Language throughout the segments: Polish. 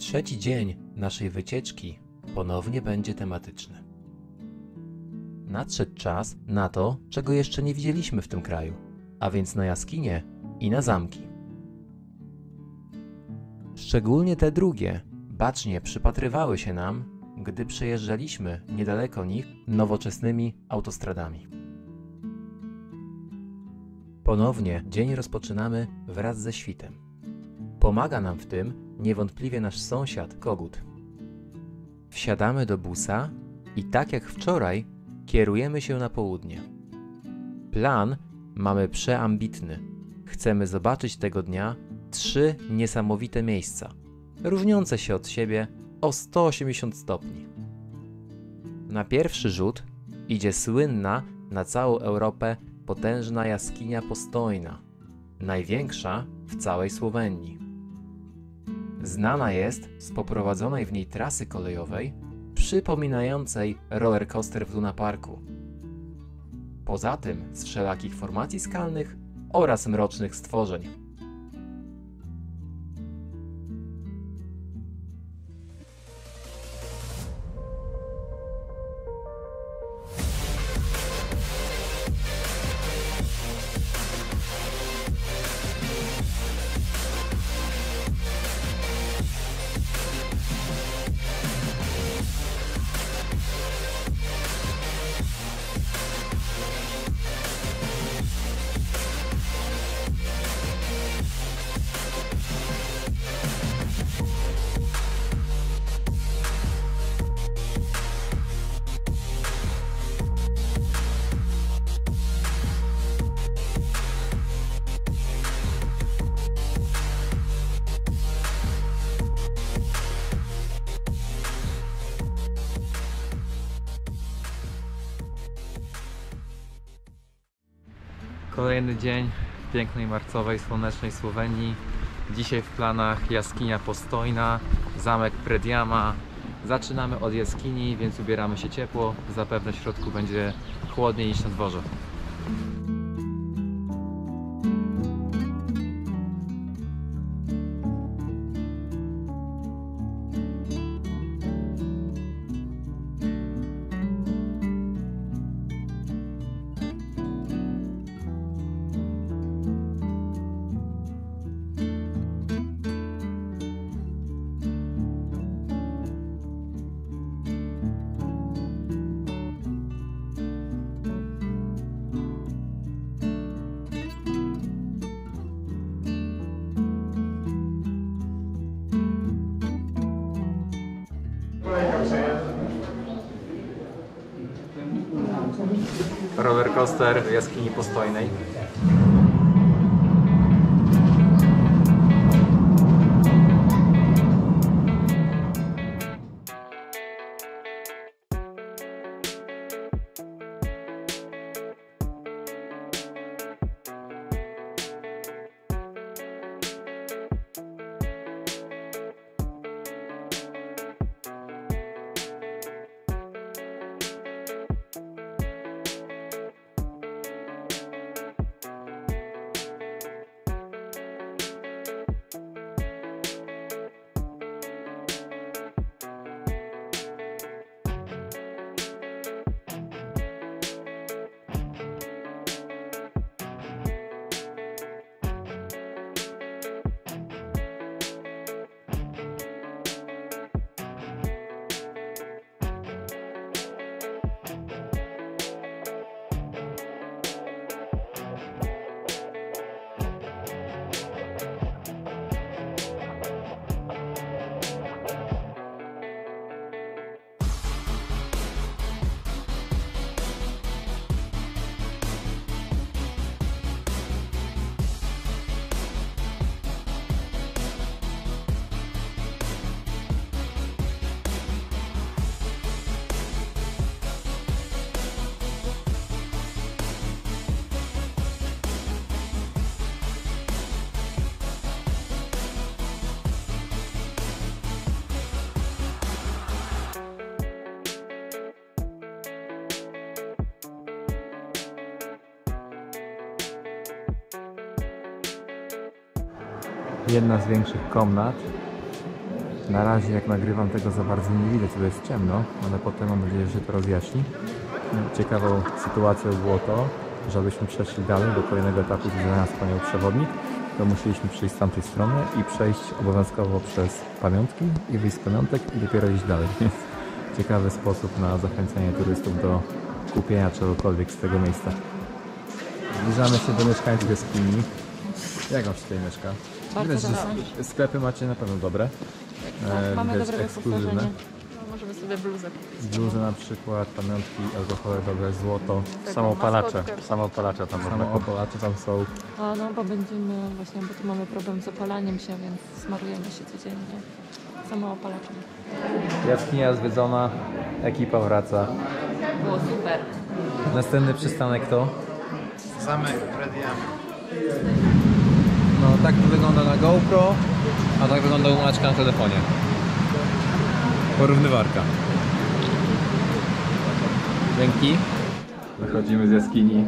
Trzeci dzień naszej wycieczki ponownie będzie tematyczny. Nadszedł czas na to, czego jeszcze nie widzieliśmy w tym kraju, a więc na jaskinie i na zamki. Szczególnie te drugie bacznie przypatrywały się nam, gdy przejeżdżaliśmy niedaleko nich nowoczesnymi autostradami. Ponownie dzień rozpoczynamy wraz ze świtem. Pomaga nam w tym niewątpliwie nasz sąsiad, kogut. Wsiadamy do busa i tak jak wczoraj kierujemy się na południe. Plan mamy przeambitny. Chcemy zobaczyć tego dnia 3 niesamowite miejsca, różniące się od siebie o 180 stopni. Na pierwszy rzut idzie słynna na całą Europę potężna jaskinia Postojna, największa w całej Słowenii. Znana jest z poprowadzonej w niej trasy kolejowej przypominającej rollercoaster w Lunaparku. Poza tym z wszelakich formacji skalnych oraz mrocznych stworzeń. Kolejny dzień w pięknej marcowej, słonecznej Słowenii. Dzisiaj w planach jaskinia Postojna, zamek Predjama. Zaczynamy od jaskini, więc ubieramy się ciepło. Zapewne w środku będzie chłodniej niż na dworze. Rollercoaster w jaskini Postojnej. Jedna z większych komnat. Na razie jak nagrywam tego za bardzo nie widać, bo jest ciemno, ale potem mam nadzieję, że się to rozjaśni. Ciekawą sytuacją było to, że abyśmy przeszli dalej do kolejnego etapu, gdzie nas panią przewodnik, to musieliśmy przyjść z tamtej strony i przejść obowiązkowo przez pamiątki i wyjść z pamiątek i dopiero iść dalej. Więc ciekawy sposób na zachęcenie turystów do kupienia czegokolwiek z tego miejsca. Zbliżamy się do mieszkańców jaskini. Jak wam się tutaj mieszka? Widać, że sklepy macie na pewno dobre. Mamy Widać dobre ekskluzywne. wyposażenie. No, możemy sobie bluzę kupić. Bluzy na przykład, pamiątki alkoholowe, złoto. Tak, Samoopalacze. maskotkę. Samoopalacze tam można kupić. Samoopalacze tam są. A no, bo będziemy właśnie, bo tu mamy problem z opalaniem się, więc smarujemy się codziennie samoopalaczem. Jaskinia zwiedzona, ekipa wraca. Było super. Następny przystanek to? Zamek Prediama. No tak to wygląda na GoPro, a tak wygląda u Maćka na telefonie. Porównywarka. Dzięki. Wychodzimy z jaskini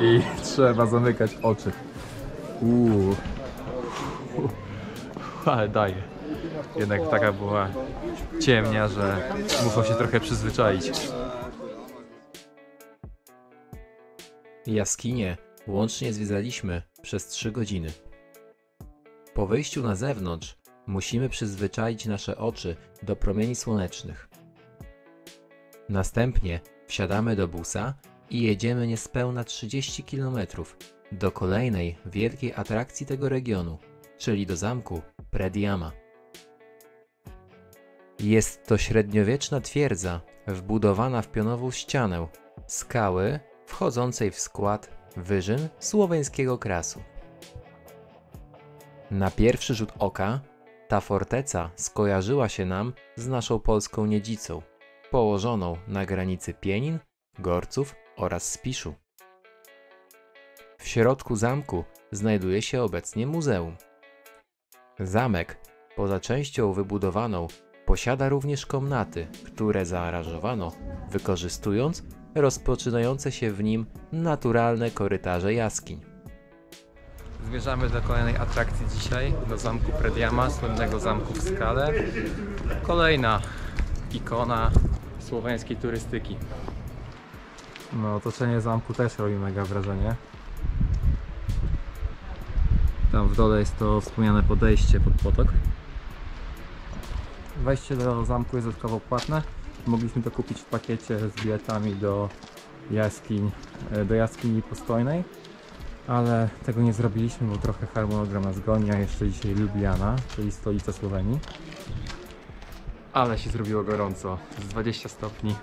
i trzeba zamykać oczy. Ale daje. Jednak taka była ciemnia, że muszą się trochę przyzwyczaić. Jaskinie łącznie zwiedzaliśmy przez 3 godziny. Po wyjściu na zewnątrz musimy przyzwyczaić nasze oczy do promieni słonecznych. Następnie wsiadamy do busa i jedziemy niespełna 30 km do kolejnej wielkiej atrakcji tego regionu, czyli do zamku Prediama. Jest to średniowieczna twierdza wbudowana w pionową ścianę skały wchodzącej w skład wyżyn słoweńskiego krasu. Na pierwszy rzut oka ta forteca skojarzyła się nam z naszą polską Niedzicą, położoną na granicy Pienin, Gorców oraz Spiszu. W środku zamku znajduje się obecnie muzeum. Zamek, poza częścią wybudowaną, posiada również komnaty, które zaaranżowano, wykorzystując rozpoczynające się w nim naturalne korytarze jaskiń. Zmierzamy do kolejnej atrakcji dzisiaj, do zamku Prediama, słynnego zamku w skale. Kolejna ikona słoweńskiej turystyki. No, otoczenie zamku też robi mega wrażenie. Tam w dole jest to wspomniane podejście pod potok. Wejście do zamku jest dodatkowo płatne. Mogliśmy to kupić w pakiecie z biletami do jaskini Postojnej, ale tego nie zrobiliśmy, bo trochę harmonogram nas goni, a jeszcze dzisiaj Lubliana, czyli stolica Słowenii. Ale się zrobiło gorąco, z 20 stopni,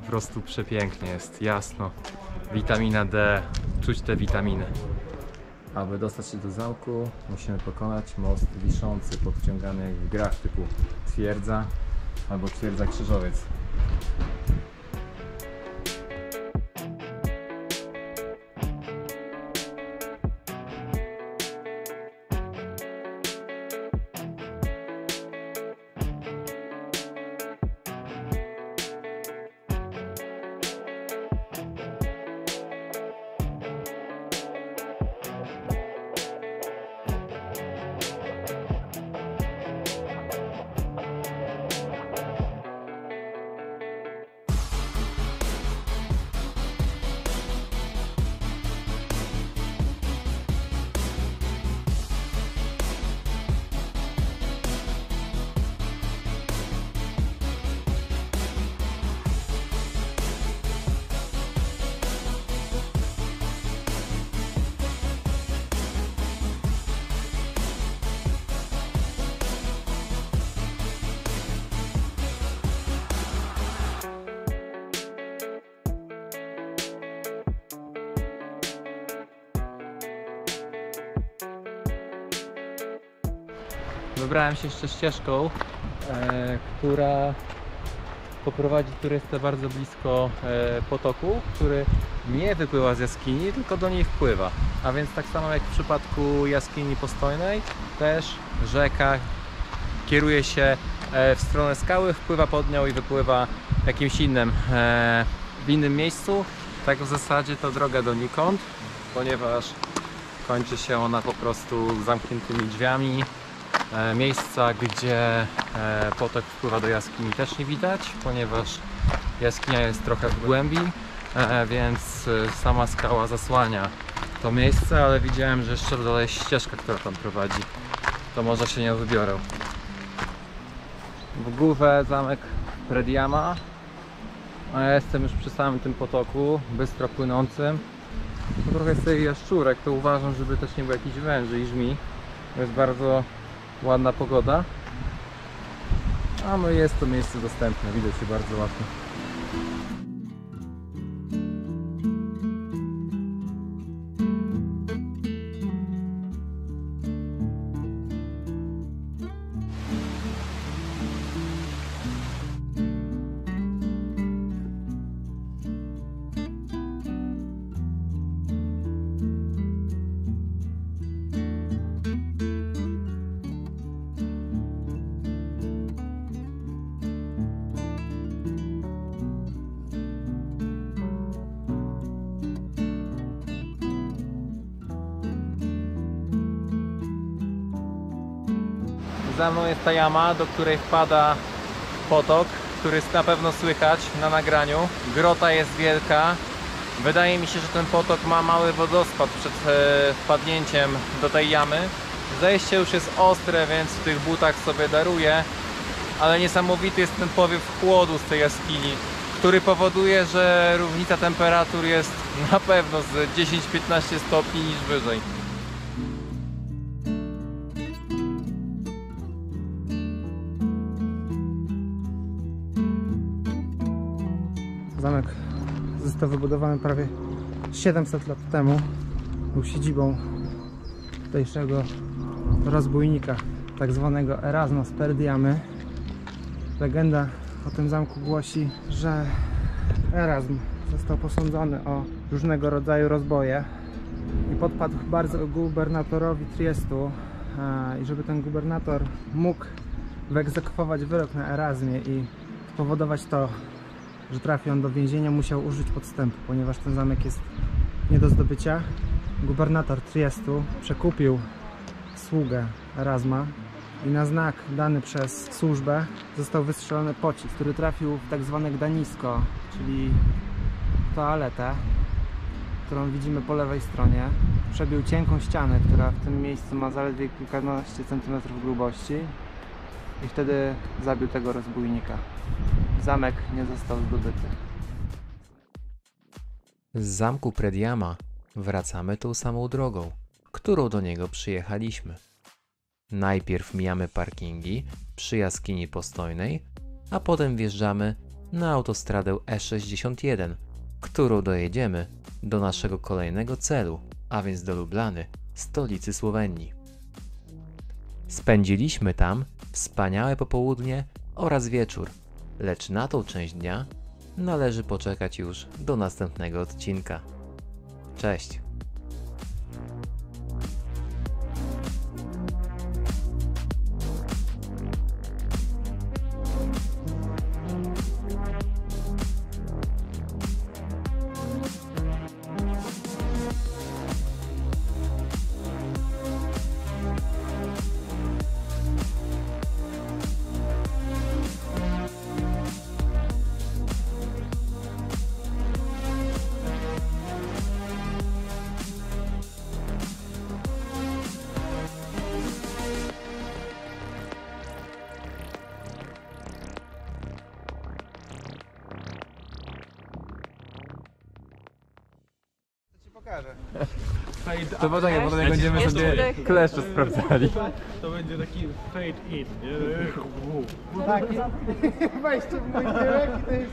po prostu przepięknie jest, jasno, witamina D, czuć te witaminy. Aby dostać się do zamku, musimy pokonać most wiszący, podciągany jak w grach typu Twierdza albo Twierdza Krzyżowiec. Wybrałem się jeszcze ścieżką, która poprowadzi turystę bardzo blisko potoku, który nie wypływa z jaskini, tylko do niej wpływa. A więc tak samo jak w przypadku jaskini Postojnej, też rzeka kieruje się w stronę skały, wpływa pod nią i wypływa w jakimś innym, w innym miejscu. Tak w zasadzie to droga donikąd, ponieważ kończy się ona po prostu zamkniętymi drzwiami Miejsca, gdzie potok wpływa do jaskini, też nie widać, ponieważ jaskinia jest trochę w głębi, więc sama skała zasłania to miejsce, ale widziałem, że jeszcze dalej jest ścieżka, która tam prowadzi. To może się nie wybiorę. W górze zamek Prediama, a ja jestem już przy samym tym potoku, bystro płynącym. Tu trochę jest tutaj jaszczurek, to uważam, żeby też nie było jakichś węży i żmi. To jest bardzo ładna pogoda, a no jest to miejsce dostępne, widać się bardzo łatwo. Za mną jest ta jama, do której wpada potok, który jest na pewno słychać na nagraniu. Grota jest wielka. Wydaje mi się, że ten potok ma mały wodospad przed wpadnięciem do tej jamy. Zejście już jest ostre, więc w tych butach sobie daruję. Ale niesamowity jest ten powiew chłodu z tej jaskini, który powoduje, że różnica temperatur jest na pewno z 10-15 stopni niż wyżej. Zamek został wybudowany prawie 700 lat temu. Był siedzibą tutejszego rozbójnika, tak zwanego Erasma z Perdiamy. Legenda o tym zamku głosi, że Erasm został posądzony o różnego rodzaju rozboje i podpadł bardzo gubernatorowi Triestu, i żeby ten gubernator mógł wyegzekwować wyrok na Erasmie i spowodować to, że trafi on do więzienia, musiał użyć podstępu, ponieważ ten zamek jest nie do zdobycia. Gubernator Triestu przekupił sługę Erasma i na znak dany przez służbę został wystrzelony pocisk, który trafił w tak zwane gdanisko, czyli toaletę, którą widzimy po lewej stronie. Przebił cienką ścianę, która w tym miejscu ma zaledwie kilkanaście centymetrów grubości i wtedy zabił tego rozbójnika. Zamek nie został zdobyty. Z zamku Prediama wracamy tą samą drogą, którą do niego przyjechaliśmy. Najpierw mijamy parkingi przy jaskini Postojnej, a potem wjeżdżamy na autostradę E61, którą dojedziemy do naszego kolejnego celu, a więc do Lublany, stolicy Słowenii. Spędziliśmy tam wspaniałe popołudnie oraz wieczór, lecz na tą część dnia należy poczekać już do następnego odcinka. Cześć! To poczekaj, potem jak będziemy sobie kleszcze sprawdzali. To będzie taki fade in, nie? Tak, wejście w mój tyłek i to jest...